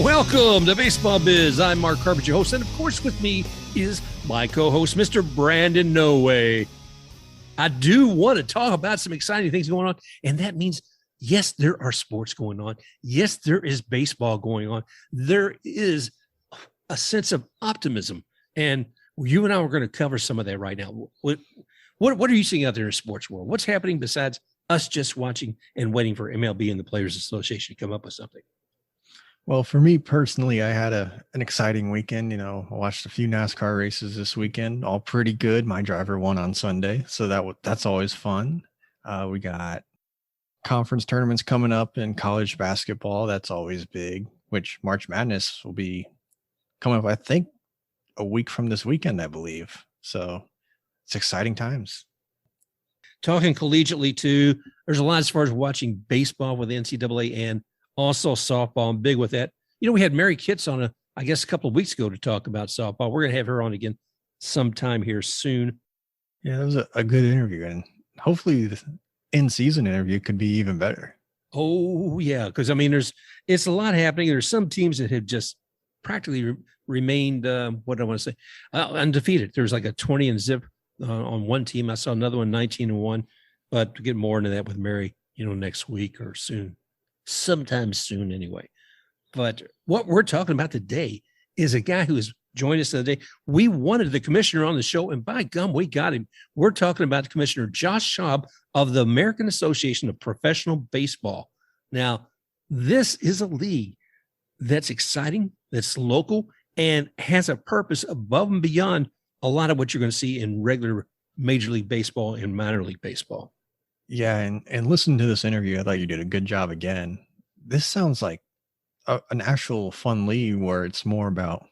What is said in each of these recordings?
Welcome to Baseball Biz. I'm Mark Carpenter, your host, and of course with me is my co-host, Mr. Brandon No Way. I do want to talk about some exciting things going on, and that means, yes, there are sports going on. Yes, there is baseball going on. There is a sense of optimism, and you and I are going to cover some of that right now. What are you seeing out there in the sports world? What's happening besides us just watching and waiting for MLB and the Players Association to come up with something? Well, for me personally, I had an exciting weekend. I watched a few NASCAR races this weekend, all pretty good. My driver won on Sunday, so that's always fun. We got conference tournaments coming up in college basketball. That's always big, which March Madness will be coming up, I think, a week from this weekend, I believe. So it's exciting times. Talking collegiately, too, there's a lot as far as watching baseball with the NCAA and also softball. I'm big with that. We had Mary Kitts on a couple of weeks ago to talk about softball. We're going to have her on again sometime here soon. Yeah, that was a good interview, and hopefully the in-season interview could be even better. Oh, yeah, because, it's a lot happening. There's some teams that have just practically remained, undefeated. There's like a 20-0 on one team. I saw another one 19-1, but to get more into that with Mary, next week or soon. Sometime soon anyway. But what we're talking about today is a guy who has joined us today. We wanted the commissioner on the show, and by gum, we got him. We're talking about Commissioner Josh Schaub of the American Association of Professional Baseball. Now, this is a league that's exciting, that's local, and has a purpose above and beyond a lot of what you're going to see in regular Major League Baseball and minor league baseball. Yeah, and listen to this interview. I thought you did a good job again. This sounds like an actual fun league where it's more about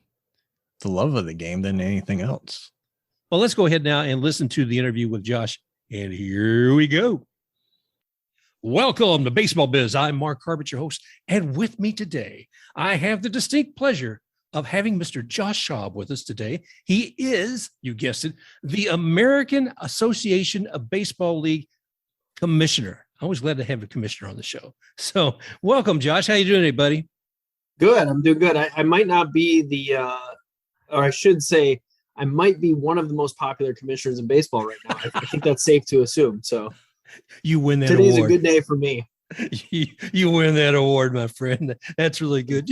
the love of the game than anything else. Well, let's go ahead now and listen to the interview with Josh, and here we go. Welcome to Baseball Biz. I'm Mark Carpenter, your host, and with me today, I have the distinct pleasure of having Mr. Josh Schaub with us today. He is, you guessed it, the American Association of Baseball League commissioner. I'm always glad to have a commissioner on the show. So welcome, Josh. How you doing today, buddy? Good. I'm doing good. I might not be or I should say, I might be one of the most popular commissioners in baseball right now. I think that's safe to assume. So you win that Today's award. a good day for me. You win that award, my friend. That's really good.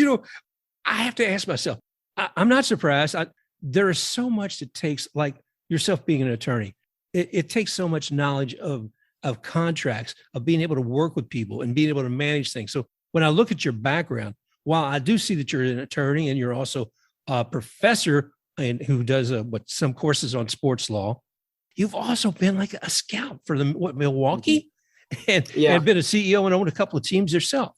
I have to ask myself, I'm not surprised. There is so much that takes, like yourself being an attorney, it takes so much knowledge of contracts, of being able to work with people and being able to manage things. So when I look at your background, while I do see that you're an attorney and you're also a professor and who does some courses on sports law, you've also been like a scout for Milwaukee and been a CEO and owned a couple of teams yourself.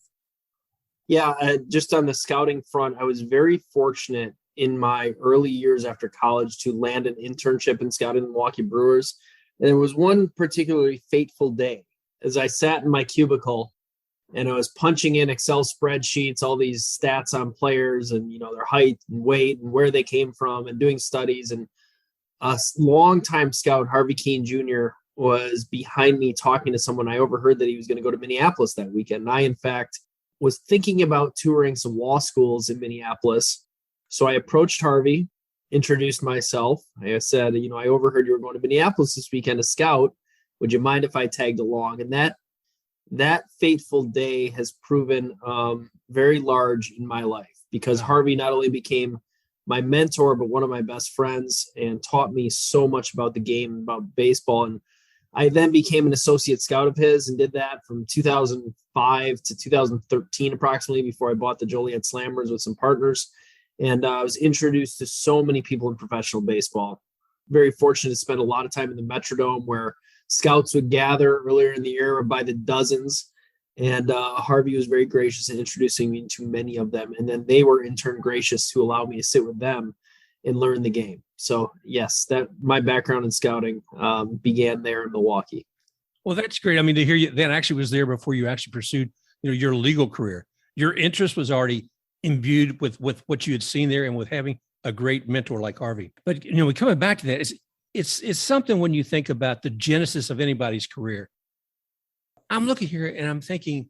Yeah, just on the scouting front, I was very fortunate in my early years after college to land an internship in scouting the Milwaukee Brewers. And there was one particularly fateful day as I sat in my cubicle and I was punching in Excel spreadsheets, all these stats on players and, their height and weight and where they came from and doing studies. And a longtime scout, Harvey Keene Jr., was behind me talking to someone. I overheard that he was going to go to Minneapolis that weekend. And I, in fact, was thinking about touring some law schools in Minneapolis. So I approached Harvey, introduced myself. I said, I overheard you were going to Minneapolis this weekend to scout. Would you mind if I tagged along? And that fateful day has proven very large in my life because Harvey not only became my mentor, but one of my best friends and taught me so much about the game, about baseball. And I then became an associate scout of his and did that from 2005 to 2013 approximately before I bought the Joliet Slammers with some partners. And I was introduced to so many people in professional baseball. Very fortunate to spend a lot of time in the Metrodome where scouts would gather earlier in the year by the dozens. And Harvey was very gracious in introducing me to many of them. And then they were in turn gracious to allow me to sit with them and learn the game. So yes, that my background in scouting began there in Milwaukee. Well, that's great. To hear you, that actually was there before you actually pursued, your legal career. Your interest was already imbued with what you had seen there and with having a great mentor like Harvey. But, coming back to that, it's something when you think about the genesis of anybody's career. I'm looking here and I'm thinking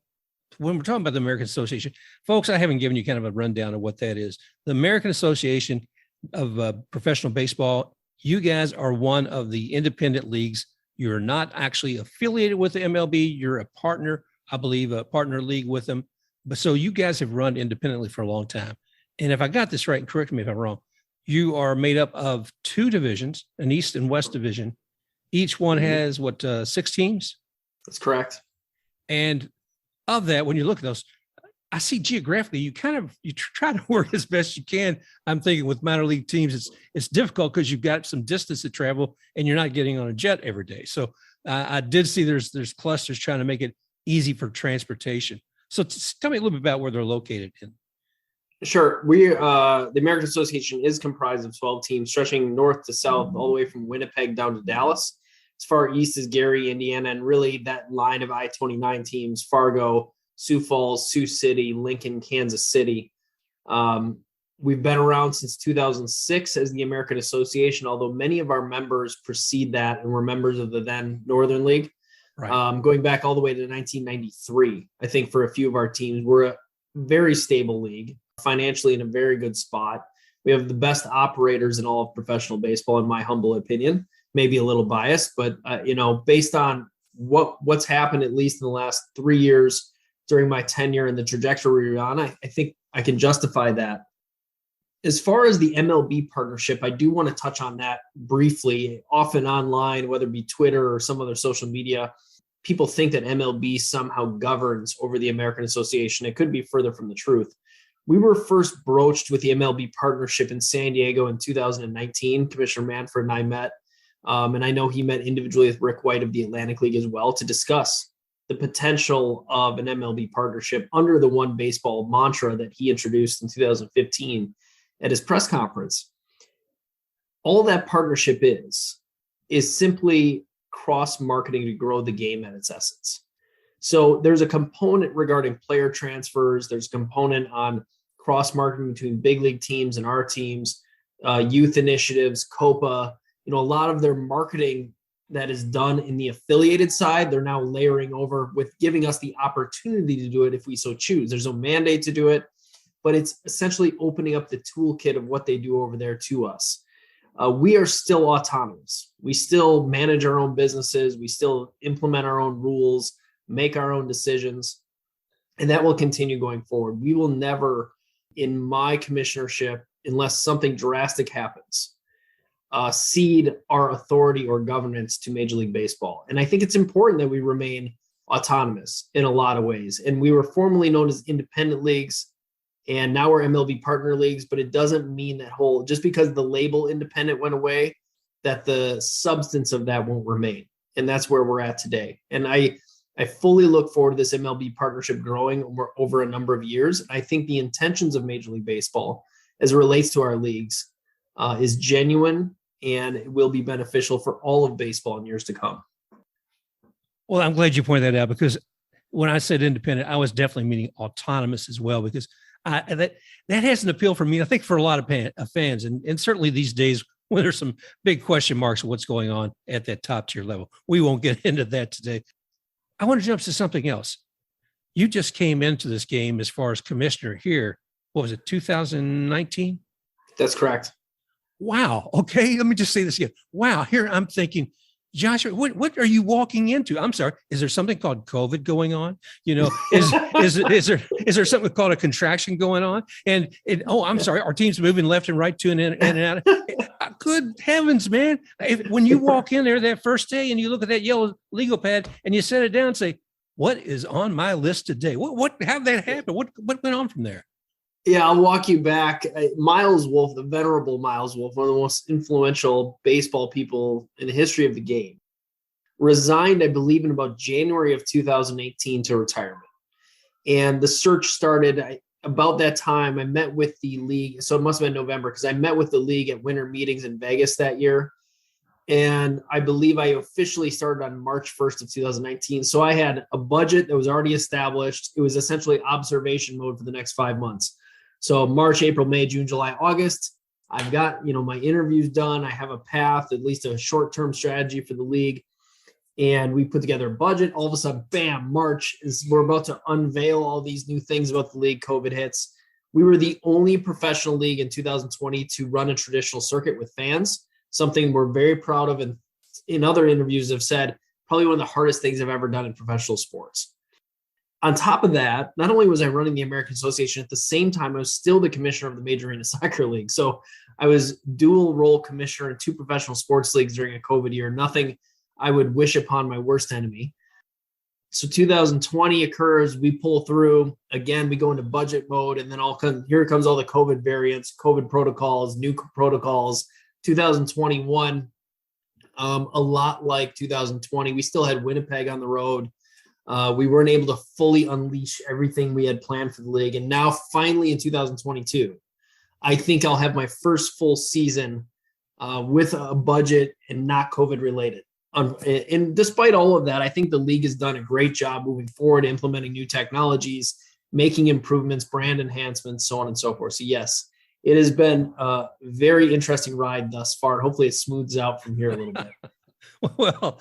when we're talking about the American Association, folks, I haven't given you kind of a rundown of what that is. The American Association of Professional Baseball, you guys are one of the independent leagues. You're not actually affiliated with the MLB. You're a partner, I believe, a partner league with them. But so you guys have run independently for a long time. And if I got this right, and correct me if I'm wrong, you are made up of two divisions, an East and West division. Each one has 6 teams? That's correct. And of that, when you look at those, I see geographically, you try to work as best you can. I'm thinking with minor league teams, it's difficult because you've got some distance to travel and you're not getting on a jet every day. So I did see there's clusters trying to make it easy for transportation. So tell me a little bit about where they're located in. Sure. The American Association is comprised of 12 teams stretching north to south, all the way from Winnipeg down to Dallas. As far east as Gary, Indiana, and really that line of I-29 teams, Fargo, Sioux Falls, Sioux City, Lincoln, Kansas City. We've been around since 2006 as the American Association, although many of our members precede that and were members of the then Northern League. Right. Going back all the way to 1993, I think for a few of our teams, we're a very stable league, financially in a very good spot. We have the best operators in all of professional baseball, in my humble opinion. Maybe a little biased, but based on what's happened, at least in the last 3 years during my tenure and the trajectory we're on, I think I can justify that. As far as the MLB partnership, I do want to touch on that briefly. Often online, whether it be Twitter or some other social media, people think that MLB somehow governs over the American Association. It could be further from the truth. We were first broached with the MLB partnership in San Diego in 2019. Commissioner Manfred and I met. And I know he met individually with Rick White of the Atlantic League as well to discuss the potential of an MLB partnership under the One Baseball mantra that he introduced in 2015 at his press conference. All that partnership is simply cross-marketing to grow the game at its essence. So there's a component regarding player transfers. There's a component on cross-marketing between big league teams and our teams, youth initiatives, COPA. A lot of their marketing that is done in the affiliated side, they're now layering over with giving us the opportunity to do it if we so choose. There's no mandate to do it, but it's essentially opening up the toolkit of what they do over there to us. We are still autonomous. We still manage our own businesses. We still implement our own rules, make our own decisions, and that will continue going forward. We will never, in my commissionership, unless something drastic happens, cede our authority or governance to Major League Baseball. And I think it's important that we remain autonomous in a lot of ways. And we were formerly known as independent leagues, and now we're MLB partner leagues, but it doesn't mean that just because the label independent went away, that the substance of that won't remain. And that's where we're at today. And I fully look forward to this MLB partnership growing over a number of years. I think the intentions of Major League Baseball as it relates to our leagues is genuine, and it will be beneficial for all of baseball in years to come. Well, I'm glad you pointed that out, because when I said independent, I was definitely meaning autonomous as well, because that has an appeal for me, I think, for a lot of fans. And certainly these days when there's some big question marks of what's going on at that top tier level. We won't get into that today. I want to jump to something else. You just came into this game as far as commissioner here. What was it, 2019? That's correct. Wow. Okay. Let me just say this again. Wow. Here I'm thinking, Joshua, what are you walking into? I'm sorry. Is there something called COVID going on? Is there something called a contraction going on? And I'm sorry. Our team's moving left and right to and in and out. Good heavens, man. When you walk in there that first day and you look at that yellow legal pad and you set it down and say, what is on my list today? How did that happen? What went on from there? Yeah, I'll walk you back. Miles Wolff, the venerable Miles Wolff, one of the most influential baseball people in the history of the game, resigned, I believe, in about January of 2018 to retirement. And the search started about that time. I met with the league. So it must have been November, because I met with the league at winter meetings in Vegas that year. And I believe I officially started on March 1st of 2019. So I had a budget that was already established. It was essentially observation mode for the next 5 months. So March, April, May, June, July, August, I've got, my interviews done. I have a path, at least a short-term strategy for the league. and we put together a budget. All of a sudden, bam, March is, we're about to unveil all these new things about the league. COVID hits. We were the only professional league in 2020 to run a traditional circuit with fans, something we're very proud of. And in other interviews have said, probably one of the hardest things I've ever done in professional sports. On top of that, not only was I running the American Association, at the same time, I was still the commissioner of the Major Arena Soccer League. So I was dual role commissioner in 2 professional sports leagues during a COVID year, nothing I would wish upon my worst enemy. So 2020 occurs, we pull through, again, we go into budget mode, and then here comes all the COVID variants, COVID protocols, new protocols. 2021, a lot like 2020, we still had Winnipeg on the road. We weren't able to fully unleash everything we had planned for the league. And now finally in 2022, I think I'll have my first full season with a budget and not COVID related. And despite all of that, I think the league has done a great job moving forward, implementing new technologies, making improvements, brand enhancements, so on and so forth. So yes, it has been a very interesting ride thus far. Hopefully it smooths out from here a little bit. Well,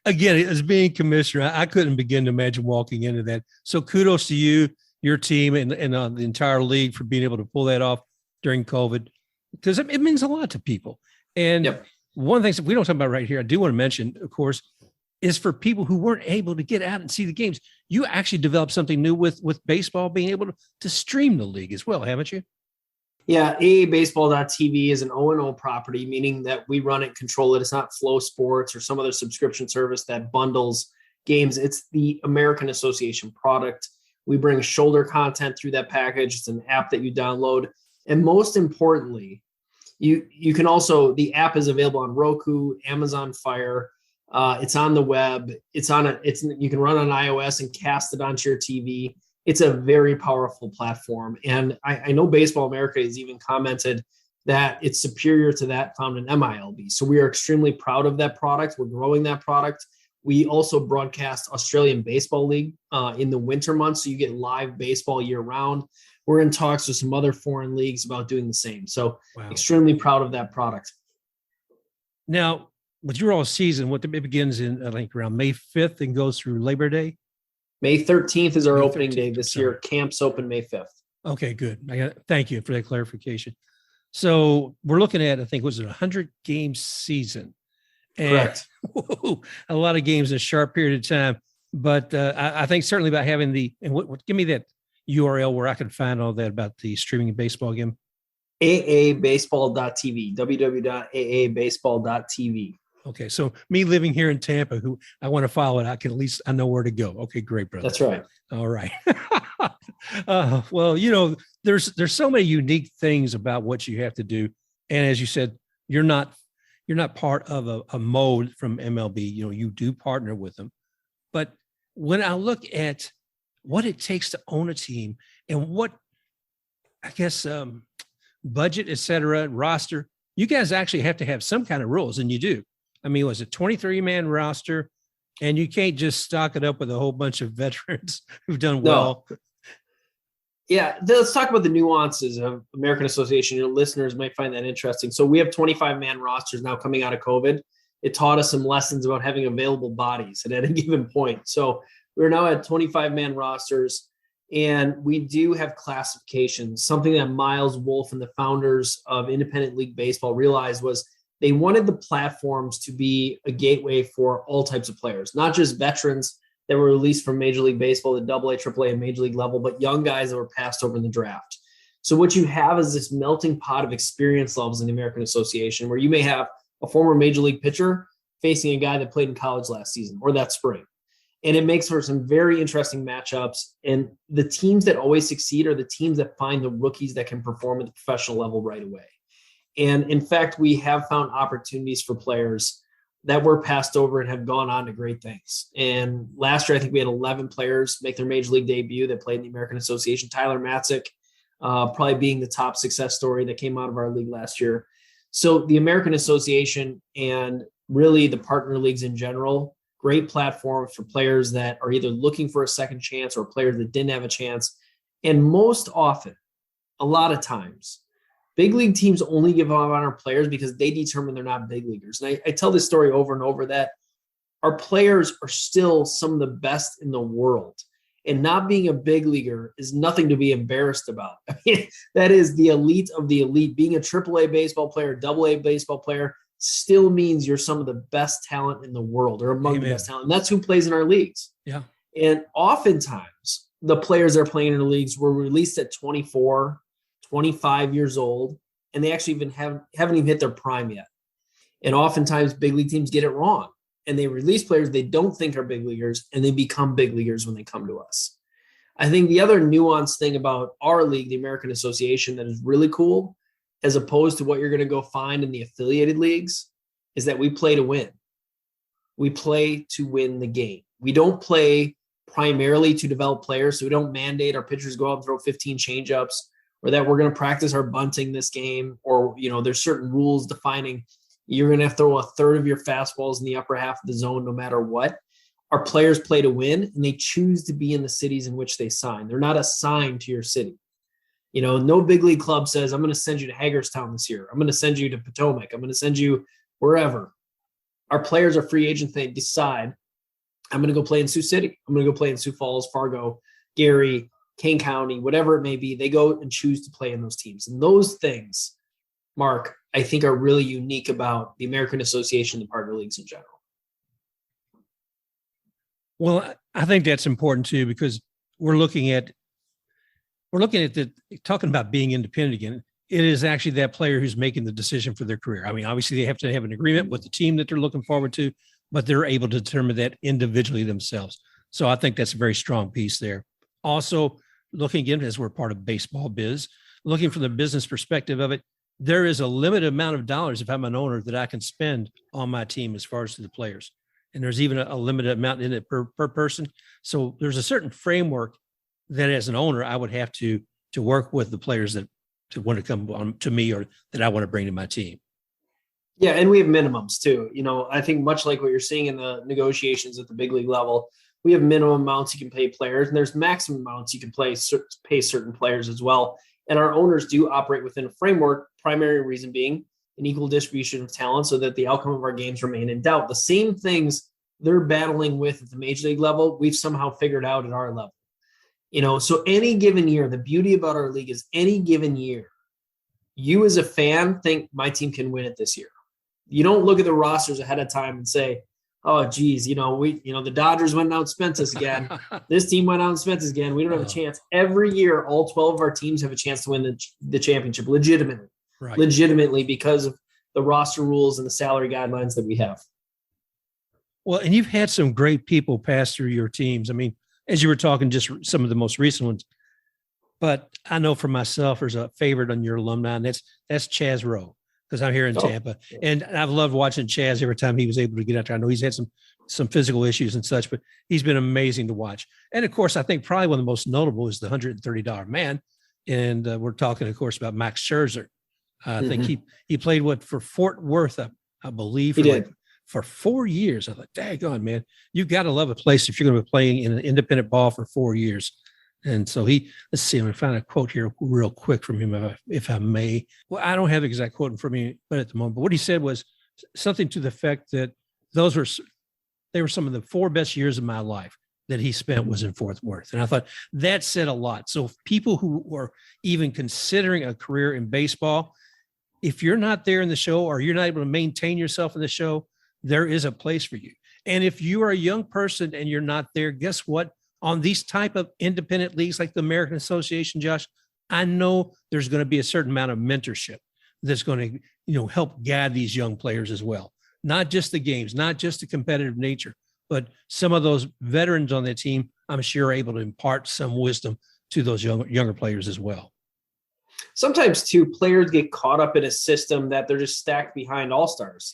again, as being commissioner, I couldn't begin to imagine walking into that. So kudos to you, your team, and the entire league for being able to pull that off during COVID, because it means a lot to people. And Yep. One of the things that we don't talk about right here, I do want to mention, of course, is for people who weren't able to get out and see the games. You actually developed something new with baseball, being able to stream the league as well, haven't you? Yeah, AABaseball.tv is an O&O property, meaning that we run it, control it. It's not Flow Sports or some other subscription service that bundles games. It's the American Association product. We bring shoulder content through that package. It's an app that you download. And most importantly, you can also, the app is available on Roku, Amazon Fire. It's on the web. You can run on iOS and cast it onto your TV. It's a very powerful platform. And I know Baseball America has even commented that it's superior to that found in MILB. So we are extremely proud of that product. We're growing that product. We also broadcast Australian Baseball League in the winter months. So you get live baseball year round. We're in talks with some other foreign leagues about doing the same. So Wow. Extremely proud of that product. Now, with your all season, it begins in, I think, around May 5th and goes through Labor Day? May 13th is our May opening 13th, day this year. Camps open May 5th. Okay, good. Thank you for that clarification. So we're looking at, I think, was it 100-game season? And, Correct. A lot of games in a sharp period of time. But I think certainly about having give me that URL where I can find all that about the streaming baseball game. AABaseball.tv, www.aabaseball.tv. Okay, so me living here in Tampa, who I want to follow it, I know where to go. Okay, great, brother. That's right. All right. Well, there's so many unique things about what you have to do, and as you said, you're not part of a mode from MLB. You do partner with them, but when I look at what it takes to own a team and what, I guess, budget, et cetera, roster, you guys actually have to have some kind of rules, and you do. I mean, was it 23-man roster? And you can't just stock it up with a whole bunch of veterans who've done well. No. Yeah, let's talk about the nuances of American Association. Your listeners might find that interesting. So we have 25-man rosters now coming out of COVID. It taught us some lessons about having available bodies at any given point. So we're now at 25-man rosters, and we do have classifications. Something that Miles Wolff and the founders of Independent League Baseball realized was they wanted the platforms to be a gateway for all types of players, not just veterans that were released from Major League Baseball at AA, AAA, and Major League level, but young guys that were passed over in the draft. So what you have is this melting pot of experience levels in the American Association, where you may have a former Major League pitcher facing a guy that played in college last season or that spring. And it makes for some very interesting matchups. And the teams that always succeed are the teams that find the rookies that can perform at the professional level right away. And in fact, we have found opportunities for players that were passed over and have gone on to great things. And last year, I think we had 11 players make their major league debut that played in the American Association. Tyler Matzik probably being the top success story that came out of our league last year. So the American Association and really the partner leagues in general, great platforms for players that are either looking for a second chance or players that didn't have a chance. And most often, a lot of times, big league teams only give up on our players because they determine they're not big leaguers. And I tell this story over and over that our players are still some of the best in the world. And not being a big leaguer is nothing to be embarrassed about. I mean, that is the elite of the elite. Being a AAA baseball player, AA baseball player still means you're some of the best talent in the world, or among the best talent. And that's who plays in our leagues. Yeah. And oftentimes the players that are playing in the leagues were released at 24, 25 years old, and they actually haven't even hit their prime yet. And oftentimes big league teams get it wrong, and they release players they don't think are big leaguers, and they become big leaguers when they come to us. I think the other nuanced thing about our league, the American Association, that is really cool, as opposed to what you're going to go find in the affiliated leagues, is that we play to win. We play to win the game. We don't play primarily to develop players, so we don't mandate our pitchers go out and throw 15 changeups, or that we're going to practice our bunting this game, or there's certain rules defining you're going to throw a third of your fastballs in the upper half of the zone no matter what. Our players play to win, and they choose to be in the cities in which they sign. They're not assigned to your city. No big league club says, I'm going to send you to Hagerstown this year. I'm going to send you to Potomac. I'm going to send you wherever. Our players are free agents. They decide, I'm going to go play in Sioux City. I'm going to go play in Sioux Falls, Fargo, Gary, Kane County, whatever it may be. They go and choose to play in those teams. And those things, Mark, I think are really unique about the American Association, the partner leagues in general. Well, I think that's important too, because we're looking at talking about being independent again. It is actually that player who's making the decision for their career. I mean, obviously they have to have an agreement with the team that they're looking forward to, but they're able to determine that individually themselves. So I think that's a very strong piece there. Also, looking again, as we're part of baseball biz, looking from the business perspective of it, there is a limited amount of dollars, if I'm an owner, that I can spend on my team as far as to the players. And there's even a limited amount in it per person. So there's a certain framework that as an owner, I would have to work with the players that to want to come on to me or that I want to bring to my team. Yeah, and we have minimums too. I think much like what you're seeing in the negotiations at the big league level, we have minimum amounts you can pay players, and there's maximum amounts you can pay certain players as well. And our owners do operate within a framework, primary reason being an equal distribution of talent so that the outcome of our games remain in doubt. The same things they're battling with at the major league level, we've somehow figured out at our level. So any given year, the beauty about our league is any given year, you as a fan think my team can win it this year. You don't look at the rosters ahead of time and say, oh, geez, the Dodgers went out and spent us again. This team went out and spent us again. We don't have a chance. Every year, all 12 of our teams have a chance to win the championship legitimately. Right. Legitimately, because of the roster rules and the salary guidelines that we have. Well, and you've had some great people pass through your teams. I mean, as you were talking, just some of the most recent ones. But I know for myself, there's a favorite on your alumni, and that's Chaz Roe, because I'm here in Tampa. And I've loved watching Chaz every time he was able to get out there. I know he's had some physical issues and such, but he's been amazing to watch. And, of course, I think probably one of the most notable is the $130 man. And we're talking, of course, about Max Scherzer. I think he played for Fort Worth, I believe. He did. For 4 years. I thought, daggone, man, you've got to love a place if you're going to be playing in an independent ball for 4 years. And so let's see, I'm going to find a quote here real quick from him, if I may. Well, I don't have the exact quote in front of me, but at the moment, but what he said was something to the effect that they were some of the 4 best years of my life that he spent was in Fort Worth. And I thought that said a lot. So people who are even considering a career in baseball, if you're not there in the show or you're not able to maintain yourself in the show, there is a place for you. And if you are a young person and you're not there, guess what? On these type of independent leagues like the American Association, Josh, I know there's going to be a certain amount of mentorship that's going to, help guide these young players as well. Not just the games, not just the competitive nature, but some of those veterans on the team, I'm sure, are able to impart some wisdom to those younger players as well. Sometimes, too, players get caught up in a system that they're just stacked behind all-stars.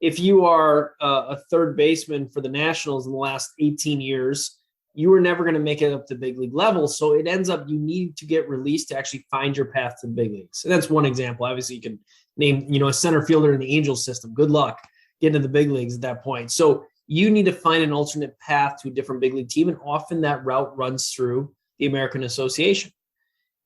If you are a third baseman for the Nationals in the last 18 years, you were never going to make it up to big league level. So it ends up you need to get released to actually find your path to the big leagues. And that's one example. Obviously, you can name, a center fielder in the Angels system. Good luck getting to the big leagues at that point. So you need to find an alternate path to a different big league team. And often that route runs through the American Association.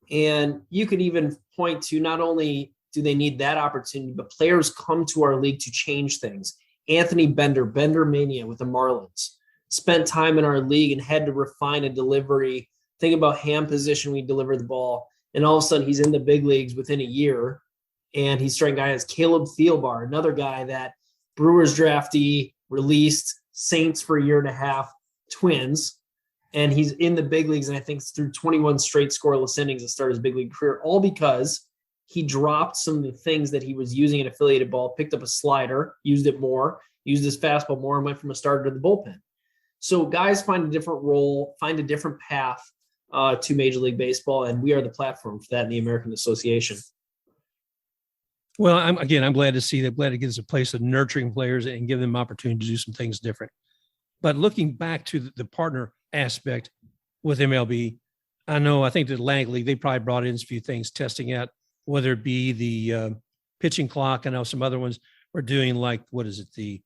And you could even point to not only do they need that opportunity, but players come to our league to change things. Anthony Bender Mania with the Marlins, spent time in our league and had to refine a delivery. Think about hand position we deliver the ball. And all of a sudden he's in the big leagues within a year. And he's striking guys. Caleb Thielbar, another guy that Brewers draftee, released, Saints for a year and a half, Twins. And he's in the big leagues, and I think through 21 straight scoreless innings to start his big league career, all because he dropped some of the things that he was using in affiliated ball, picked up a slider, used it more, used his fastball more, and went from a starter to the bullpen. So guys find a different role, find a different path to Major League Baseball, and we are the platform for that in the American Association. Well, I'm glad to see that. Glad it gives a place of nurturing players and give them opportunity to do some things different. But looking back to the partner aspect with MLB, I think the Atlantic League, they probably brought in a few things, testing out whether it be the pitching clock. I know some other ones were doing like, what is it? The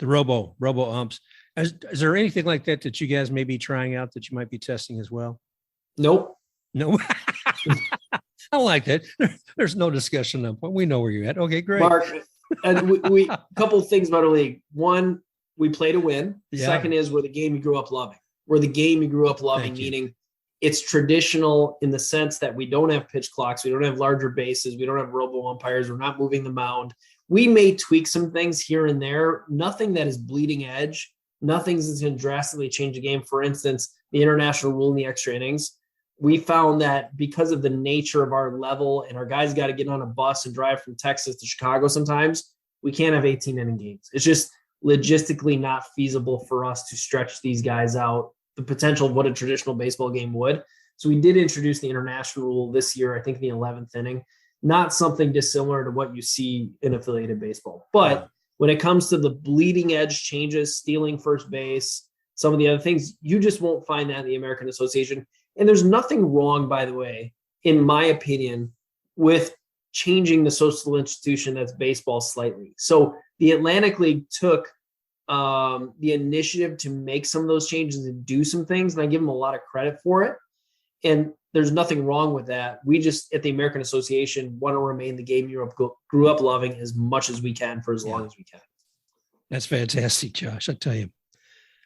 Robo Umps. Is there anything like that you guys may be trying out that you might be testing as well? Nope. No. I like that. There's no discussion on that point. We know where you're at. Okay, great. Mark, and we couple of things about our league. One, we play to win. Yeah. Second is we're the game you grew up loving. We're the game you grew up loving, meaning it's traditional in the sense that we don't have pitch clocks. We don't have larger bases. We don't have robo umpires. We're not moving the mound. We may tweak some things here and there. Nothing that is bleeding edge. Nothing's going to drastically change the game. For instance, the international rule in the extra innings. We found that because of the nature of our level and our guys got to get on a bus and drive from Texas to Chicago sometimes, we can't have 18-inning games. It's just logistically not feasible for us to stretch these guys out, the potential of what a traditional baseball game would. So we did introduce the international rule this year, I think in the 11th inning, not something dissimilar to what you see in affiliated baseball. But when it comes to the bleeding edge changes, stealing first base, some of the other things, you just won't find that in the American Association. And there's nothing wrong, by the way, in my opinion, with changing the social institution that's baseball slightly. So the Atlantic League took the initiative to make some of those changes and do some things, and I give them a lot of credit for it. And there's nothing wrong with that. We just, at the American Association, want to remain the game Europe grew up loving as much as we can for as long as we can. That's fantastic, Josh. I tell you.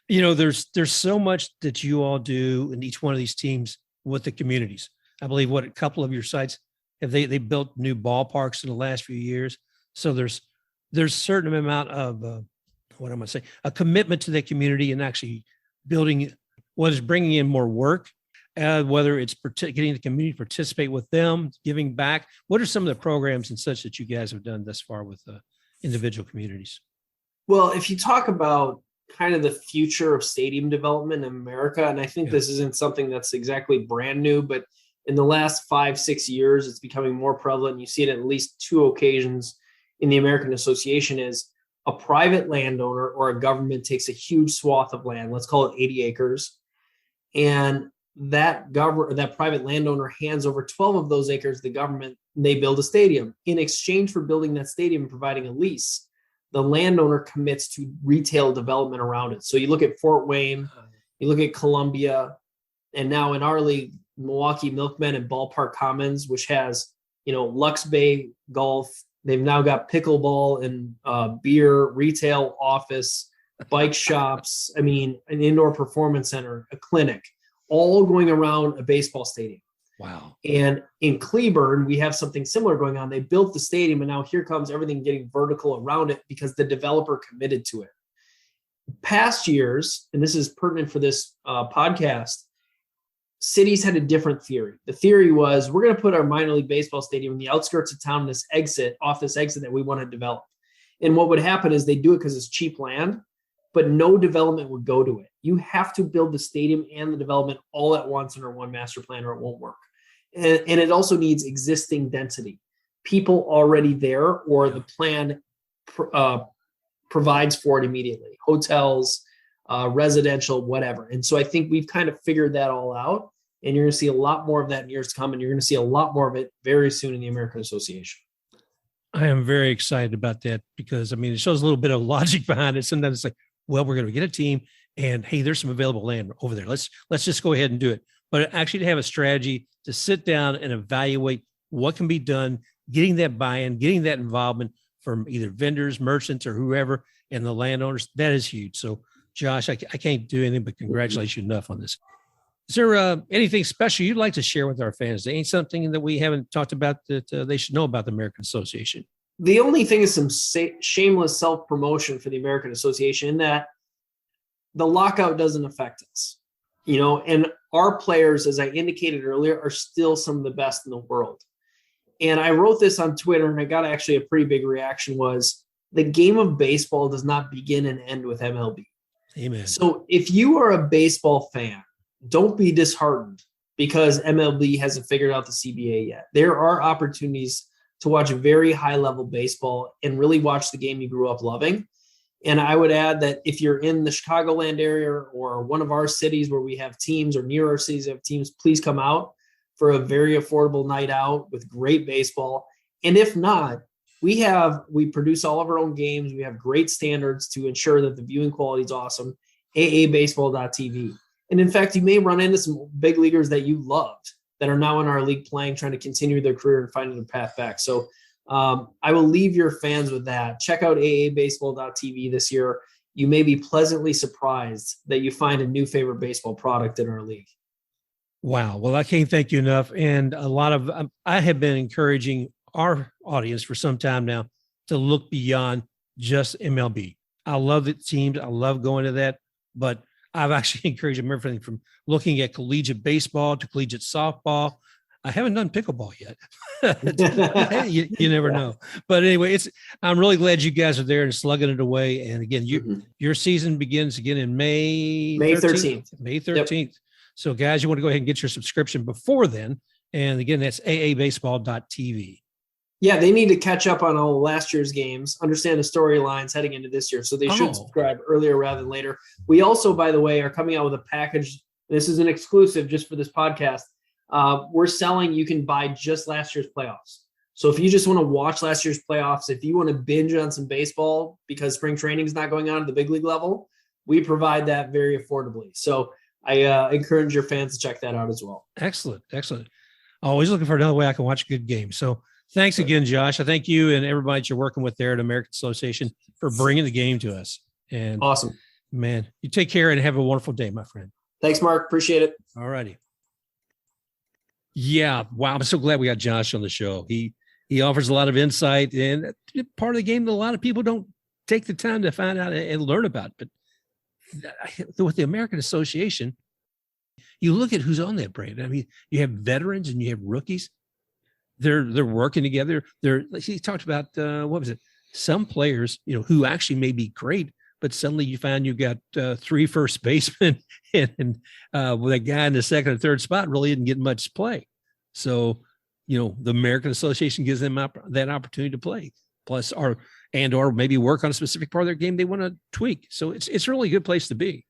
There's so much that you all do in each one of these teams with the communities. I believe a couple of your sites have they built new ballparks in the last few years. So there's certain amount of a commitment to the community and actually building what is bringing in more work, whether it's getting the community to participate with them, giving back. What are some of the programs and such that you guys have done thus far with individual communities? Well, if you talk about kind of the future of stadium development in America, and I think this isn't something that's exactly brand new, but in the last 5-6 years, it's becoming more prevalent. You see it at least 2 occasions in the American Association is a private landowner or a government takes a huge swath of land, let's call it 80 acres, and that private landowner hands over 12 of those acres to the government, and they build a stadium. In exchange for building that stadium and providing a lease, the landowner commits to retail development around it. So you look at Fort Wayne, you look at Columbia, and now in our league, Milwaukee Milkmen and Ballpark Commons, which has, Lux Bay Golf. They've now got pickleball and beer, retail, office, bike shops. An indoor performance center, a clinic, all going around a baseball stadium. Wow. And in Cleburne, we have something similar going on. They built the stadium, and now here comes everything getting vertical around it because the developer committed to it. Past years, and this is pertinent for this podcast, cities had a different theory. The theory was, we're going to put our minor league baseball stadium in the outskirts of town, off this exit that we want to develop. And what would happen is they do it because it's cheap land, but no development would go to it. You have to build the stadium and the development all at once under one master plan or it won't work. And it also needs existing density, people already there, or the plan provides for it immediately, hotels, residential, whatever. And so I think we've kind of figured that all out, and you're going to see a lot more of that in years to come, and you're going to see a lot more of it very soon in the American Association. I am very excited about that because, it shows a little bit of logic behind it. Sometimes it's like, well, we're going to get a team and, hey, there's some available land over there. Let's just go ahead and do it. But actually to have a strategy to sit down and evaluate what can be done, getting that buy-in, getting that involvement from either vendors, merchants, or whoever, and the landowners. That is huge. So, Josh, I can't do anything but congratulate you enough on this. Is there anything special you'd like to share with our fans? Ain't something that we haven't talked about that they should know about the American Association? The only thing is some shameless self-promotion for the American Association in that the lockout doesn't affect us, and our players, as I indicated earlier, are still some of the best in the world. And I wrote this on Twitter, and I got actually a pretty big reaction, was the game of baseball does not begin and end with MLB. Amen. So if you are a baseball fan, don't be disheartened because MLB hasn't figured out the CBA yet. There are opportunities to watch very high-level baseball and really watch the game you grew up loving. And I would add that if you're in the Chicagoland area or one of our cities where we have teams or near our cities have teams, please come out for a very affordable night out with great baseball. And if not, we produce all of our own games. We have great standards to ensure that the viewing quality is awesome. aabaseball.tv. And in fact, you may run into some big leaguers that you loved that are now in our league playing, trying to continue their career and finding a path back. So I will leave your fans with that. Check out aabaseball.tv this year. You may be pleasantly surprised that you find a new favorite baseball product in our league. Wow. Well, I can't thank you enough. And I have been encouraging our audience for some time now to look beyond just MLB. I love the teams. I love going to that, but I've actually encouraged them everything from looking at collegiate baseball to collegiate softball. I haven't done pickleball yet. you never know. But anyway, I'm really glad you guys are there and slugging it away. And again, your season begins again in May 13th. May 13th. Yep. So guys, you want to go ahead and get your subscription before then. And again, that's aabaseball.tv. Yeah, they need to catch up on all last year's games, understand the storylines heading into this year. So they should subscribe earlier rather than later. We also, by the way, are coming out with a package. This is an exclusive just for this podcast. We're selling, you can buy just last year's playoffs. So if you just want to watch last year's playoffs, if you want to binge on some baseball because spring training is not going on at the big league level, we provide that very affordably. So I encourage your fans to check that out as well. Excellent. Always looking for another way I can watch a good game. So thanks again, Josh. I thank you and everybody that you're working with there at American Association for bringing the game to us. And awesome, man, you take care and have a wonderful day, my friend. Thanks, Mark. Appreciate it. All righty. Yeah. Wow. I'm so glad we got Josh on the show. He offers a lot of insight and part of the game that a lot of people don't take the time to find out and learn about. But with the American Association, you look at who's on that brand. I mean, you have veterans and you have rookies. They're working together. He talked about what was it? Some players, who actually may be great, but suddenly you find you've got 3 first basemen and with a guy in the second or third spot really didn't get much play. So, the American Association gives them that opportunity to play. Plus, or maybe work on a specific part of their game they want to tweak. So it's really a good place to be.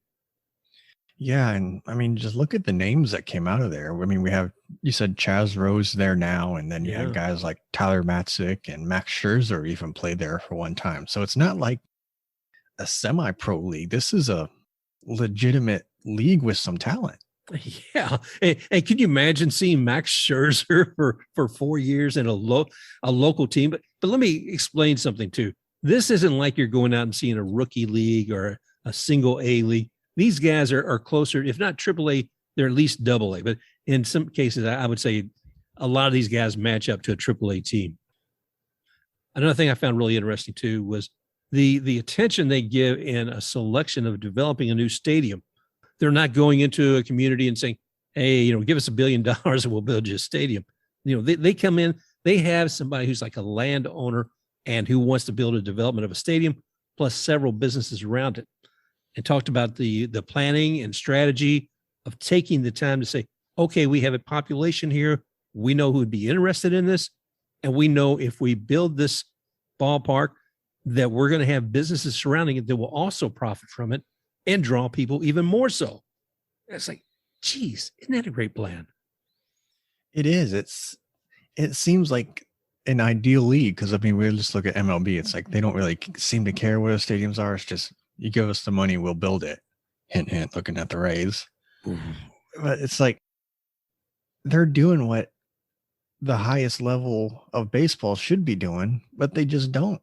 Yeah, and I mean, just look at the names that came out of there. I mean, you said Chaz Roe's there now, and then you have guys like Tyler Matzik and Max Scherzer even played there for one time. So it's not like a semi-pro league. This is a legitimate league with some talent. Yeah. And can you imagine seeing Max Scherzer for 4 years in a local team? But let me explain something too. This isn't like you're going out and seeing a rookie league or a single A league. These guys are closer, if not AAA, they're at least AA. But in some cases, I would say a lot of these guys match up to a AAA team. Another thing I found really interesting too was the attention they give in a selection of developing a new stadium. They're not going into a community and saying, hey, give us $1 billion and we'll build you a stadium. They come in, they have somebody who's like a landowner and who wants to build a development of a stadium plus several businesses around it. And talked about the planning and strategy of taking the time to say, okay, we have a population here. We know who would be interested in this. And we know if we build this ballpark that we're going to have businesses surrounding it that will also profit from it and draw people even more so. It's like, geez, isn't that a great plan? It is. It seems like an ideal league because, I mean, we just look at MLB. It's like they don't really seem to care where the stadiums are. It's just, you give us the money, we'll build it. Hint, hint, looking at the Rays. Mm-hmm. But it's like they're doing what the highest level of baseball should be doing, but they just don't.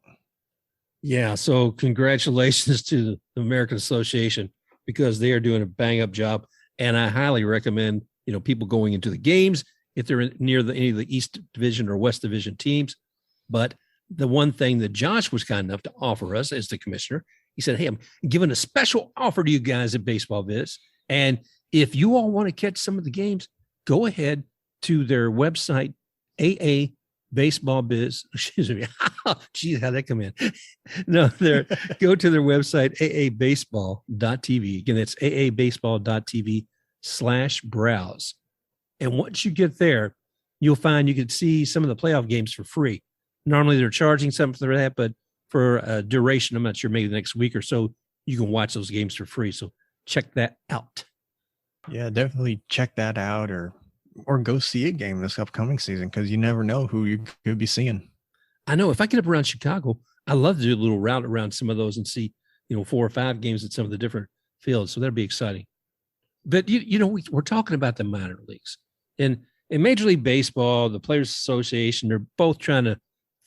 Yeah. So congratulations to the American Association because they are doing a bang up job. And I highly recommend, people going into the games if they're near any of the East Division or West Division teams. But the one thing that Josh was kind enough to offer us as the commissioner, he said, hey, I'm giving a special offer to you guys at Baseball Biz. And if you all want to catch some of the games, go ahead to their website, AA Baseball Biz. Excuse me. Geez, how'd that come in? No, go to their website, aabaseball.tv. Again, that's aabaseball.tv/browse. And once you get there, you'll find you can see some of the playoff games for free. Normally they're charging something for that, but for a duration, I'm not sure, maybe the next week or so, you can watch those games for free. So check that out. Yeah, definitely check that out or go see a game this upcoming season because you never know who you could be seeing. I know if I get up around Chicago, I love to do a little route around some of those and see, 4 or 5 games at some of the different fields. So that'd be exciting. But, we're talking about the minor leagues. And in Major League Baseball, the Players Association, they're both trying to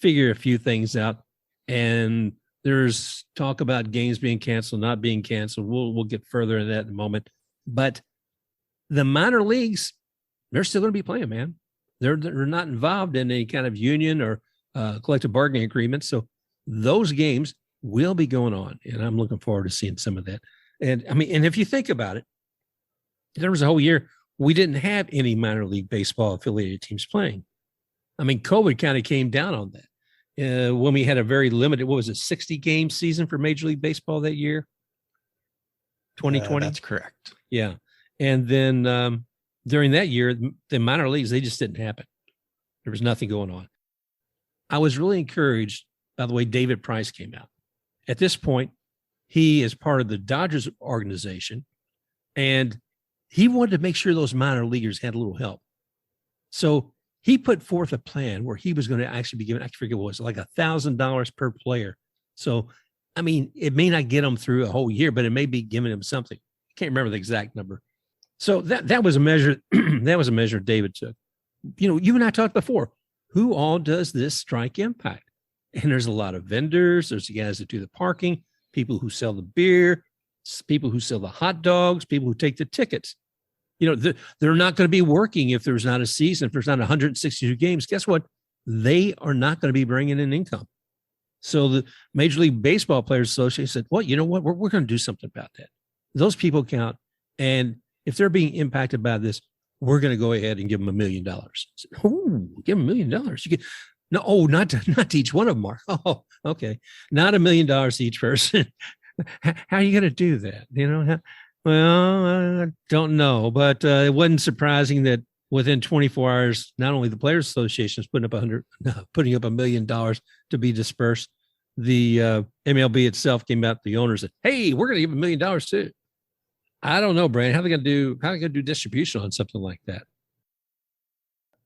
figure a few things out. And there's talk about games being canceled, not being canceled. We'll get further into that in a moment. But the minor leagues, they're still going to be playing, man. They're not involved in any kind of union or collective bargaining agreement. So those games will be going on. And I'm looking forward to seeing some of that. And if you think about it, there was a whole year we didn't have any minor league baseball affiliated teams playing. COVID kind of came down on that. When we had a very limited, 60-game season for Major League Baseball that year? 2020? That's correct. Yeah. And then during that year, the minor leagues, they just didn't happen. There was nothing going on. I was really encouraged by the way David Price came out. At this point, he is part of the Dodgers organization, and he wanted to make sure those minor leaguers had a little help. So he put forth a plan where he was going to actually be given, I forget what it was, like $1,000 per player. So, it may not get them through a whole year, but it may be giving them something. I can't remember the exact number. So that was a measure. That was a measure David took. You and I talked before. Who all does this strike impact? And there's a lot of vendors. There's the guys that do the parking, people who sell the beer, people who sell the hot dogs, people who take the tickets. They're not going to be working if there's not a season, if there's not 162 games. Guess what? They are not going to be bringing in income. So the Major League Baseball Players Association said, well, you know what? We're going to do something about that. Those people count. And if they're being impacted by this, we're going to go ahead and give them $1 million. Oh, give them $1 million. You get not to each one of them, Mark. Oh, okay. Not $1 million to each person. How are you going to do that? Well, I don't know, but it wasn't surprising that within 24 hours, not only the Players Association is putting up $1 million to be dispersed. The MLB itself came out. The owners said, "Hey, we're going to give $1 million too." I don't know, Brandon. How are they going to do distribution on something like that?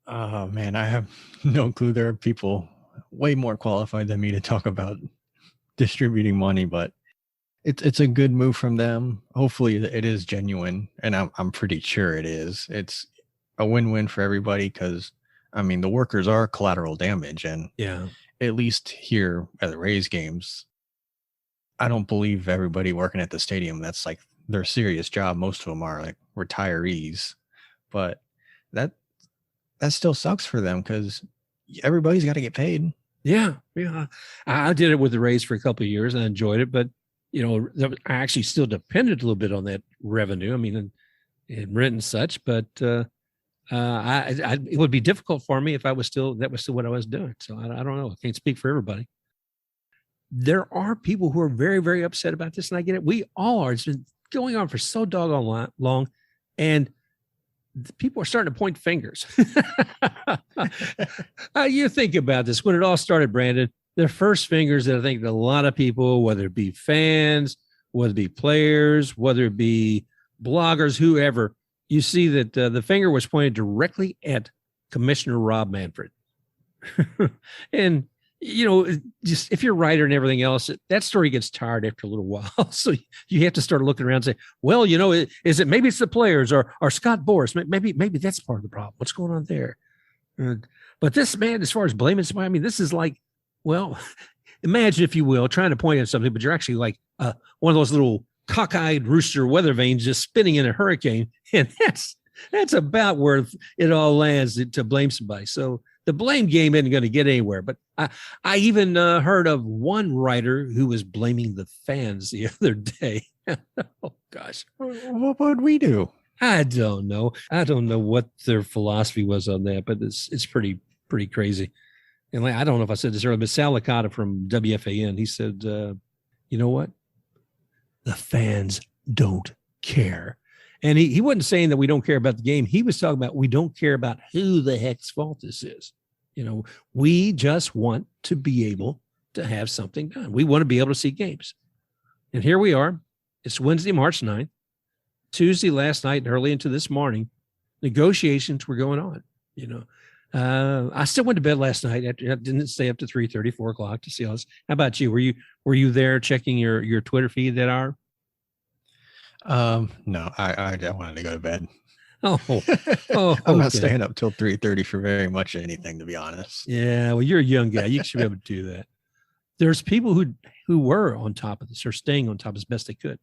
Oh man, I have no clue. There are people way more qualified than me to talk about distributing money, but it's a good move from them. Hopefully it is genuine, and I'm pretty sure it is. It's a win-win for everybody because the workers are collateral damage, and yeah, at least here at the Rays games, I don't believe everybody working at the stadium, that's like their serious job. Most of them are like retirees, but that still sucks for them because everybody's got to get paid. Yeah. I did it with the Rays for a couple of years. I enjoyed it, but I actually still depended a little bit on that revenue. And rent and such, but it would be difficult for me if that was still what I was doing. So I don't know. I can't speak for everybody. There are people who are very, very upset about this, and I get it. We all are. It's been going on for so doggone long, and people are starting to point fingers. You think about this. When it all started, Brandon, the first fingers that I think a lot of people, whether it be fans, whether it be players, whether it be bloggers, whoever, you see that the finger was pointed directly at Commissioner Rob Manfred. And, just if you're a writer and everything else, that story gets tired after a little while. So you have to start looking around and say, well, is it maybe it's the players or Scott Boras? Maybe that's part of the problem. What's going on there? But this man, as far as blaming somebody, this is like, well, imagine, if you will, trying to point at something, but you're actually like one of those little cockeyed rooster weather vanes just spinning in a hurricane. And that's about where it all lands to blame somebody. So the blame game isn't going to get anywhere. But I even heard of one writer who was blaming the fans the other day. Oh, gosh. What would we do? I don't know. I don't know what their philosophy was on that, but it's pretty crazy. And I don't know if I said this earlier, but Sal Licata from WFAN, he said, you know what? The fans don't care. And he wasn't saying that we don't care about the game. He was talking about we don't care about who the heck's fault this is. We just want to be able to have something done. We want to be able to see games. And here we are. It's Wednesday, March 9th. Tuesday last night and early into this morning, negotiations were going on. I still went to bed last night. I didn't stay up to 3:30, 4 o'clock to see all this. How about you? Were you there checking your Twitter feed that hour? No, I wanted to go to bed. Oh, I'm not staying up till 3:30 for very much anything, to be honest. Yeah, well, you're a young guy. You should be able to do that. There's people who were on top of this or staying on top as best they could.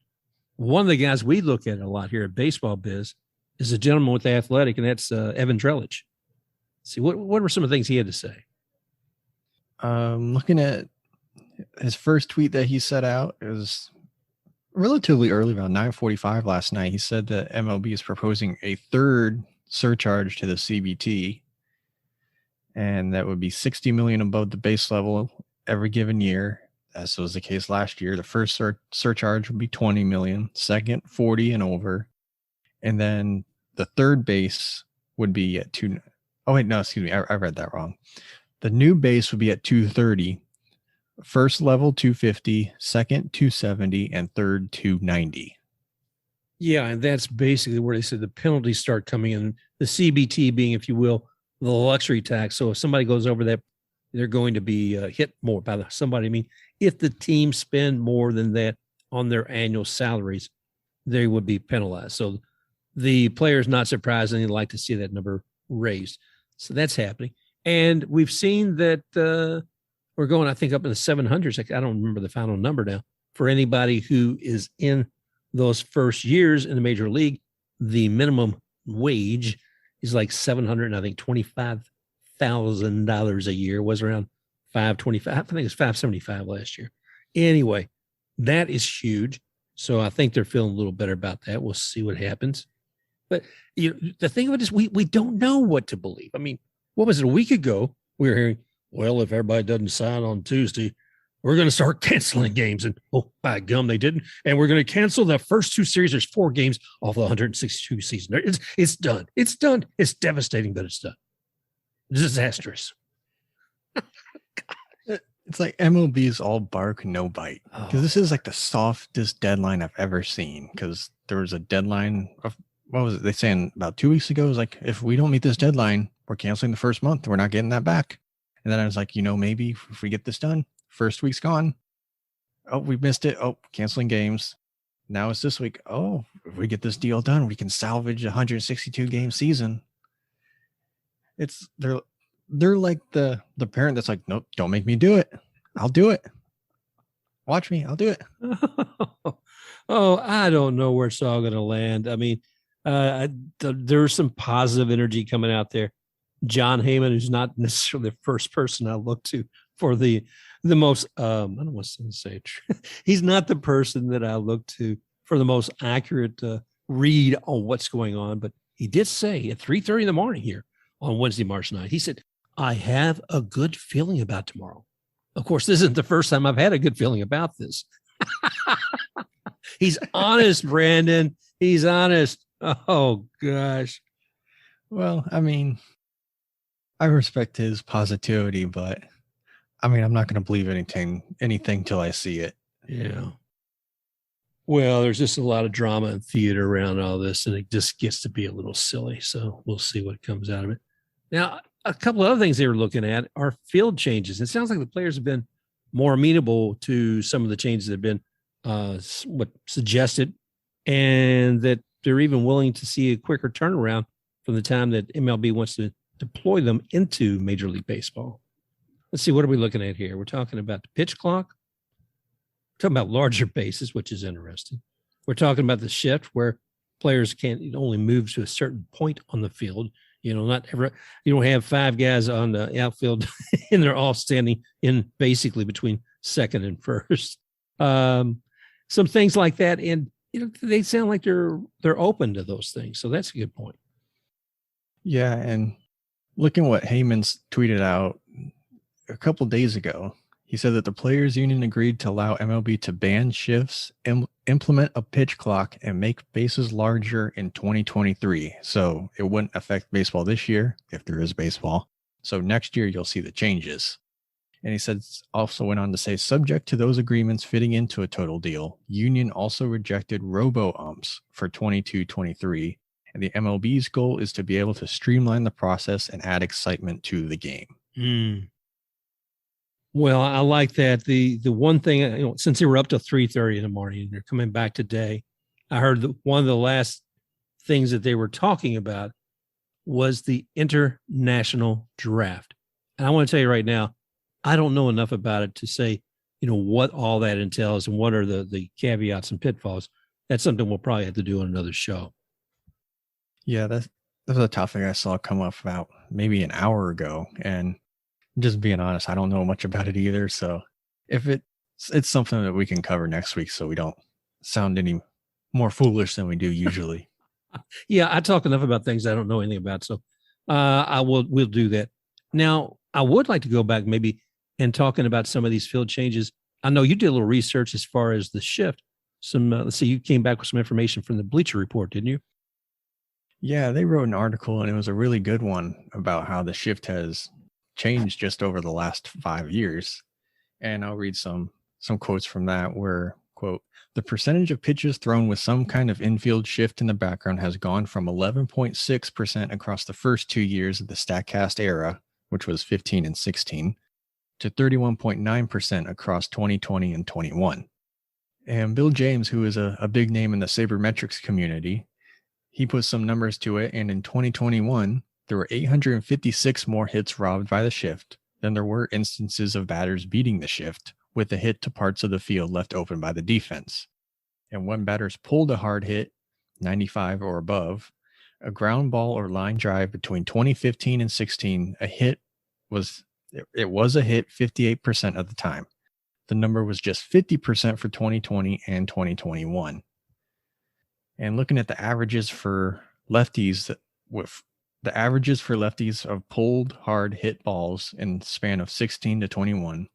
One of the guys we look at a lot here at Baseball Biz is a gentleman with the Athletic, and that's Evan Drellich. See, what were some of the things he had to say? Looking at his first tweet that he set out, it was relatively early, around 9:45 last night. He said that MLB is proposing a third surcharge to the CBT, and that would be $60 million above the base level every given year. As was the case last year. The first surcharge would be $20 million, second 40 and over, and then the third base would be at two. Oh wait, no, excuse me, I read that wrong. The new base would be at 230. First level 250, second 270, and third 290. Yeah, and that's basically where they said the penalties start coming in. The CBT being, if you will, the luxury tax. So if somebody goes over that, they're going to be hit more by somebody. I mean, if the team spend more than that on their annual salaries, they would be penalized. So the players, not surprisingly, like to see that number raised. So that's happening. And we've seen that we're going, I think, up in the 700s. I don't remember the final number now. For anybody who is in those first years in the major league, the minimum wage is like $725,000 a year. It was around $525. I think it was $575 last year. Anyway, that is huge. So I think they're feeling a little better about that. We'll see what happens. But the thing of it is, we don't know what to believe. I mean, what was it? A week ago, we were hearing, well, if everybody doesn't sign on Tuesday, we're going to start canceling games. And oh, by gum, they didn't. And we're going to cancel the first two series. There's 4 games off the 162 season. It's done. It's done. It's devastating, but it's done. Disastrous. It's like MLB is all bark, no bite. Because this is like the softest deadline I've ever seen. Because there was a deadline of, what was it? They saying about 2 weeks ago, it was like, if we don't meet this deadline, we're canceling the first month. We're not getting that back. And then I was like, maybe if we get this done, first week's gone. Oh, we missed it. Oh, canceling games. Now it's this week. Oh, if we get this deal done, we can salvage a 162 game season. They're like the parent that's like, nope, don't make me do it. I'll do it. Watch me. I'll do it. Oh, I don't know where it's all going to land. I mean, there's some positive energy coming out there. John Heyman, who's not necessarily the first person I look to for the most, I don't want to say it. He's not the person that I look to for the most accurate read on what's going on. But he did say at 3:30 in the morning here on Wednesday, March 9th, he said, I have a good feeling about tomorrow. Of course, this isn't the first time I've had a good feeling about this. He's honest, Brandon. He's honest. Oh, gosh. Well, I mean, I respect his positivity, but I mean, I'm not going to believe anything till I see it. Yeah. Well, there's just a lot of drama and theater around all this, and it just gets to be a little silly. So we'll see what comes out of it. Now, a couple of other things they were looking at are field changes. It sounds like the players have been more amenable to some of the changes that have been suggested, and that they're even willing to see a quicker turnaround from the time that MLB wants to deploy them into Major League Baseball. let's see, what are we looking at here? We're talking about the pitch clock. We're talking about larger bases, which is interesting. We're talking about the shift where players can't only move to a certain point on the field. You don't have 5 guys on the outfield and they're all standing in basically between second and first. Some things like that. And, they sound like they're open to those things. So that's a good point. Yeah. And looking what Heyman's tweeted out a couple days ago, he said that the players union agreed to allow MLB to ban shifts, implement a pitch clock, and make bases larger in 2023. So it wouldn't affect baseball this year, if there is baseball. So next year, you'll see the changes. And he said, also went on to say, subject to those agreements fitting into a total deal, union also rejected Robo Umps for 22-23. And the MLB's goal is to be able to streamline the process and add excitement to the game. Well, I like that. The one thing, since they were up till 3:30 in the morning and they're coming back today, I heard that one of the last things that they were talking about was the international draft. And I want to tell you right now, I don't know enough about it to say, what all that entails and what are the caveats and pitfalls. That's something we'll probably have to do on another show. Yeah, that's a topic I saw come up about maybe an hour ago. And just being honest, I don't know much about it either. So if it's something that we can cover next week so we don't sound any more foolish than we do usually. Yeah, I talk enough about things I don't know anything about. So we'll do that. Now, I would like to go back maybe and talking about some of these field changes. I know you did a little research as far as the shift. Let's see, you came back with some information from the Bleacher Report, didn't you? Yeah, they wrote an article and it was a really good one about how the shift has changed just over the last 5 years. And I'll read some quotes from that where, quote, the percentage of pitches thrown with some kind of infield shift in the background has gone from 11.6% across the first 2 years of the StatCast era, which was 15 and 16, to 31.9% across 2020 and 21. And Bill James, who is a big name in the sabermetrics community, he put some numbers to it. And in 2021, there were 856 more hits robbed by the shift than there were instances of batters beating the shift with a hit to parts of the field left open by the defense. And when batters pulled a hard hit, 95 or above, a ground ball or line drive between 2015 and 16, a hit was a hit 58% of the time. The number was just 50% for 2020 and 2021. And looking at the averages for lefties, the averages for lefties of pulled hard hit balls in the span of 16 to 21,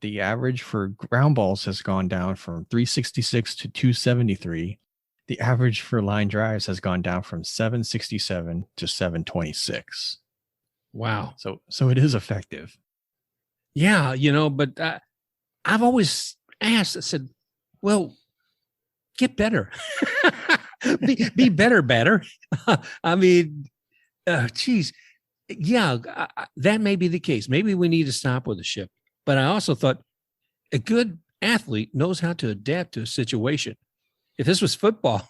the average for ground balls has gone down from 366 to 273. The average for line drives has gone down from 767 to 726. Wow. So it is effective. Yeah, but I've always asked, I said, well, get better. be better. I mean, geez. Yeah, that may be the case. Maybe we need to stop with the shift. But I also thought a good athlete knows how to adapt to a situation. If this was football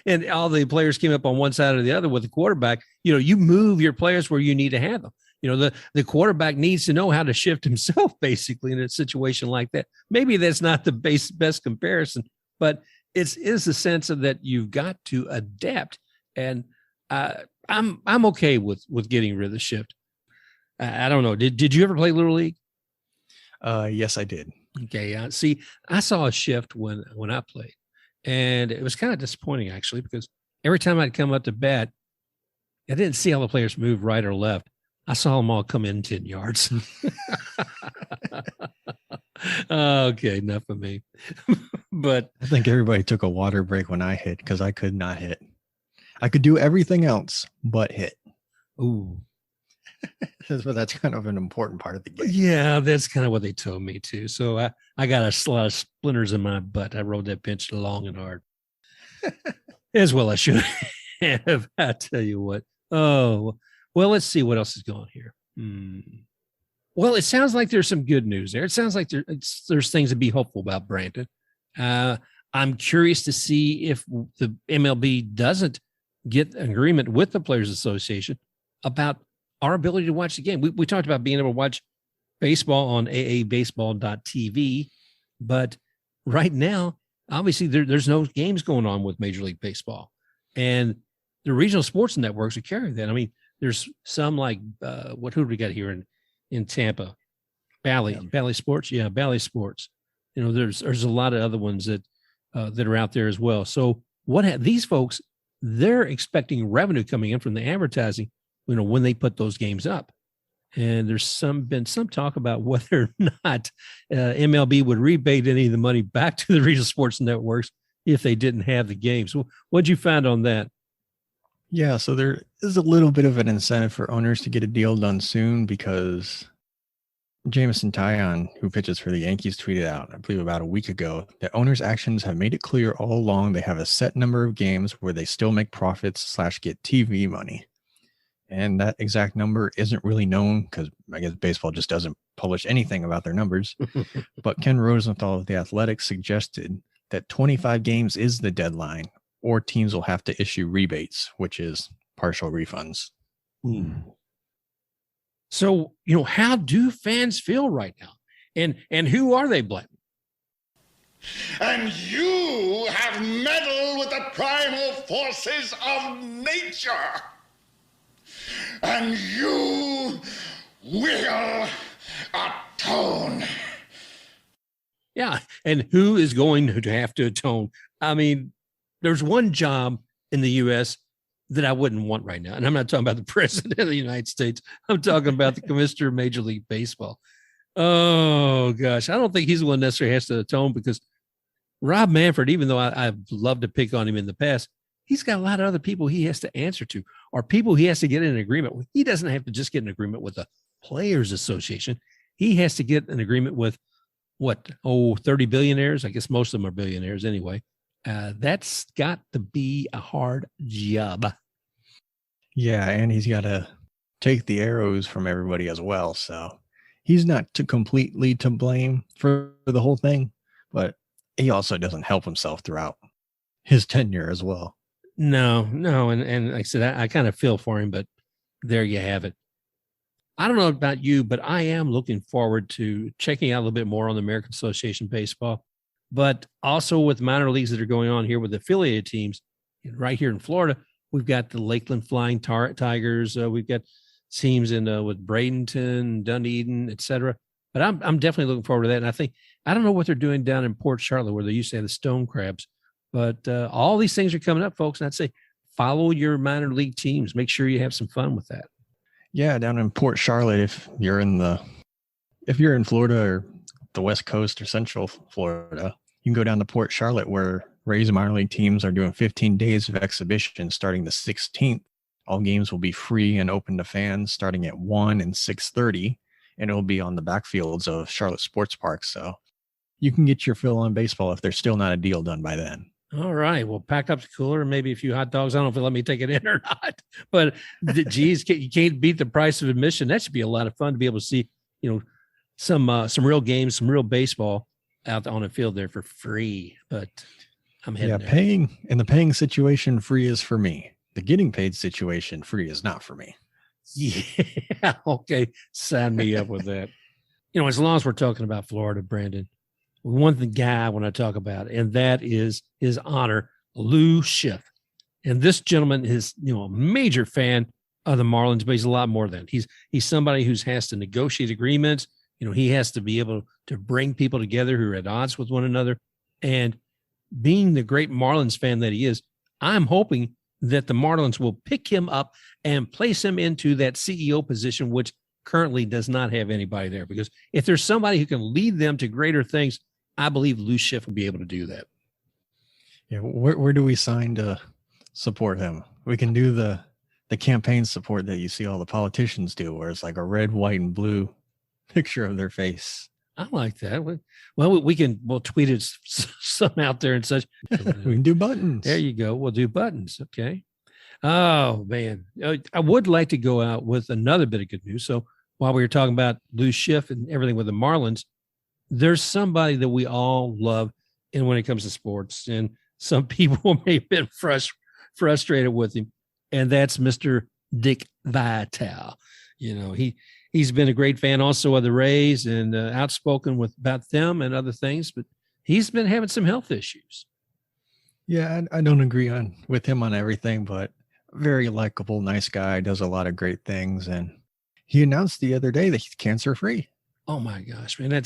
and all the players came up on one side or the other with the quarterback, you move your players where you need to have them. The quarterback needs to know how to shift himself basically in a situation like that. Maybe that's not the best comparison, but it is the sense of that you've got to adapt. And I'm okay with getting rid of the shift. I don't know. Did you ever play Little League? Yes, I did. Okay. See, I saw a shift when I played. And it was kind of disappointing, actually, because every time I'd come up to bat, I didn't see all the players move right or left. I saw them all come in 10 yards. Okay, enough of me. But I think everybody took a water break when I hit because I could not hit. I could do everything else but hit. Ooh. But that's kind of an important part of the game. Yeah, that's kind of what they told me too. So I got a lot of splinters in my butt. I rode that bench long and hard. As well I should have. I tell you what. Oh, well, let's see what else is going here. Well, it sounds like there's some good news there. It sounds like there's things to be hopeful about, Brandon. I'm curious to see if the MLB doesn't get an agreement with the Players Association about our ability to watch the game. We talked about being able to watch baseball on aabaseball.tv. But right now, obviously, there's no games going on with Major League Baseball. And the regional sports networks are carrying that. I mean, there's some like, who do we got here in Tampa? Bally Sports. Yeah, Bally Sports. You know, there's a lot of other ones that are out there as well. So these folks, they're expecting revenue coming in from the advertising, you know, when they put those games up. And there's been some talk about whether or not MLB would rebate any of the money back to the regional sports networks if they didn't have the games. What'd you find on that? Yeah, so there is a little bit of an incentive for owners to get a deal done soon because Jameson Taillon, who pitches for the Yankees, tweeted out, I believe about a week ago, that owners' actions have made it clear all along they have a set number of games where they still make profits / get TV money. And that exact number isn't really known because I guess baseball just doesn't publish anything about their numbers. But Ken Rosenthal of The Athletic suggested that 25 games is the deadline, or teams will have to issue rebates, which is partial refunds. So, you know, how do fans feel right now? And who are they blaming? And you have meddled with the primal forces of nature. And you will atone. Yeah. And who is going to have to atone? I mean, there's one job in the U.S. that I wouldn't want right now. And I'm not talking about the president of the United States. I'm talking about the commissioner of Major League Baseball. Oh, gosh. I don't think he's the one necessarily has to atone because Rob Manfred, even though I've loved to pick on him in the past, he's got a lot of other people he has to answer to or people he has to get in an agreement with. He doesn't have to just get an agreement with the Players Association. He has to get an agreement with 30 billionaires. I guess most of them are billionaires anyway. That's got to be a hard job. Yeah, and he's got to take the arrows from everybody as well. So he's not completely to blame for the whole thing, but he also doesn't help himself throughout his tenure as well. No. And like I said, I kind of feel for him, but there you have it. I don't know about you, but I am looking forward to checking out a little bit more on the American Association of Baseball, but also with minor leagues that are going on here with affiliated teams right here in Florida. We've got the Lakeland Flying Tigers. We've got teams with Bradenton, Dunedin, et cetera. But I'm definitely looking forward to that. And I don't know what they're doing down in Port Charlotte where they used to have the Stone Crabs, but all these things are coming up, folks. And I'd say follow your minor league teams. Make sure you have some fun with that. Yeah, down in Port Charlotte, if you're in Florida or the West Coast or Central Florida, you can go down to Port Charlotte where Rays minor league teams are doing 15 days of exhibition starting the 16th. All games will be free and open to fans starting at 1 and 6:30, and it'll be on the backfields of Charlotte Sports Park. So you can get your fill on baseball if there's still not a deal done by then. All right. Well, pack up the cooler and maybe a few hot dogs. I don't know if they'll let me take it in or not, but geez, you can't beat the price of admission. That should be a lot of fun to be able to see, some real games, some real baseball out on the field there for free. But I'm heading there. The paying situation, free is for me. The getting paid situation, free is not for me. Yeah. Okay. Sign me up with that. As long as we're talking about Florida, Brandon, one guy I want to talk about, and that is his honor, Lou Schiff. And this gentleman is, a major fan of the Marlins, but he's a lot more than that. He's somebody who has to negotiate agreements. He has to be able to bring people together who are at odds with one another. And being the great Marlins fan that he is, I'm hoping that the Marlins will pick him up and place him into that CEO position, which currently does not have anybody there. Because if there's somebody who can lead them to greater things, I believe Lou Schiff will be able to do that. Yeah, where do we sign to support him? We can do the campaign support that you see all the politicians do, where it's like a red, white, and blue picture of their face. I like that. Well, we'll tweet it some out there and such. We can do buttons. There you go. We'll do buttons. Okay. Oh, man. I would like to go out with another bit of good news. So while we were talking about Lou Schiff and everything with the Marlins, there's somebody that we all love and when it comes to sports, and some people may have been frustrated with him, and that's Mr. Dick Vitale. he's been a great fan also of the Rays and outspoken about them and other things, but he's been having some health issues. Yeah, I don't agree with him on everything, but very likable, nice guy, does a lot of great things. And he announced the other day that he's cancer free. Oh my gosh, man.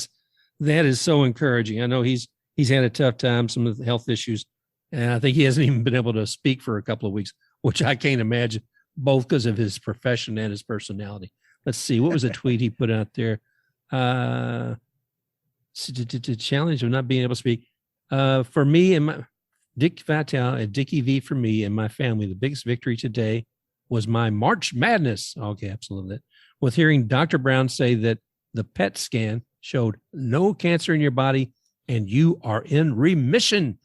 That is so encouraging. I know he's had a tough time, some of the health issues, and I think he hasn't even been able to speak for a couple of weeks, which I can't imagine, both because of his profession and his personality. Let's see. What was the tweet he put out there? To challenge of not being able to speak. For me and my Dick Vitale and Dickie V for me and my family, the biggest victory today was my March Madness. Okay, absolutely. With hearing Dr. Brown say that the PET scan showed no cancer in your body and you are in remission.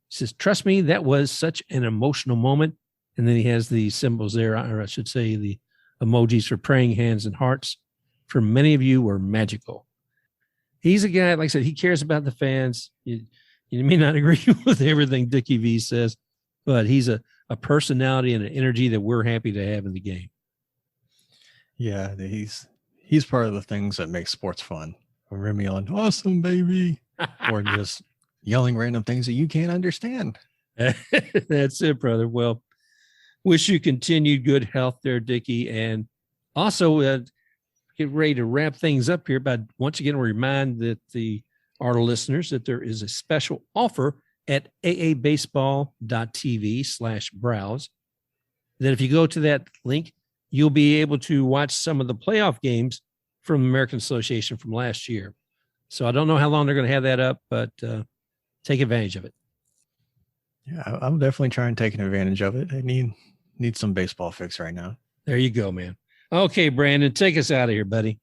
He says, trust me, that was such an emotional moment. And then he has the symbols there, or I should say the emojis for praying hands and hearts. For many of you were magical. He's a guy, like I said, he cares about the fans. You may not agree with everything Dickie V says, but he's a personality and an energy that we're happy to have in the game. Yeah, he's part of the things that make sports fun. Or him yelling, awesome, baby. Or just yelling random things that you can't understand. That's it, brother. Well, wish you continued good health there, Dickie. And also get ready to wrap things up here. But once again, remind that our listeners that there is a special offer at aabaseball.tv/browse. That if you go to that link, you'll be able to watch some of the playoff games from the American Association from last year. So I don't know how long they're going to have that up, but take advantage of it. Yeah, I'm definitely trying taking advantage of it. I need some baseball fix right now. There you go, man. Okay, Brandon, take us out of here, buddy.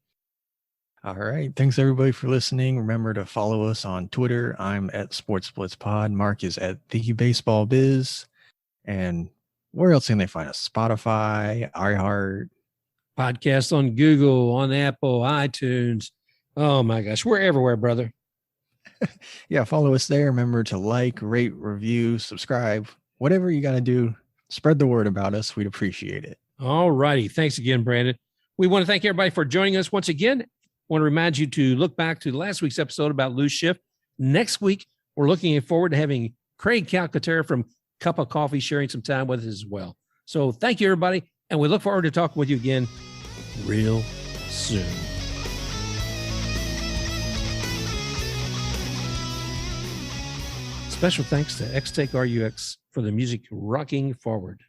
All right. Thanks everybody for listening. Remember to follow us on Twitter. I'm at SportsBlitzPod. Mark is at TheBaseballBiz. And where else can they find us? Spotify, iHeart. Podcast on Google, on Apple, iTunes. Oh my gosh, we're everywhere, brother. Yeah, follow us there. Remember to like, rate, review, subscribe, whatever you got to do. Spread the word about us. We'd appreciate it. All righty. Thanks again, Brandon. We want to thank everybody for joining us once again. Want to remind you to look back to last week's episode about Loose Shift. Next week, we're looking forward to having Craig Calcaterra from Cup of Coffee sharing some time with us as well. So thank you, everybody, and we look forward to talking with you again real soon. Special thanks to X-Take RUX for the music Rocking Forward.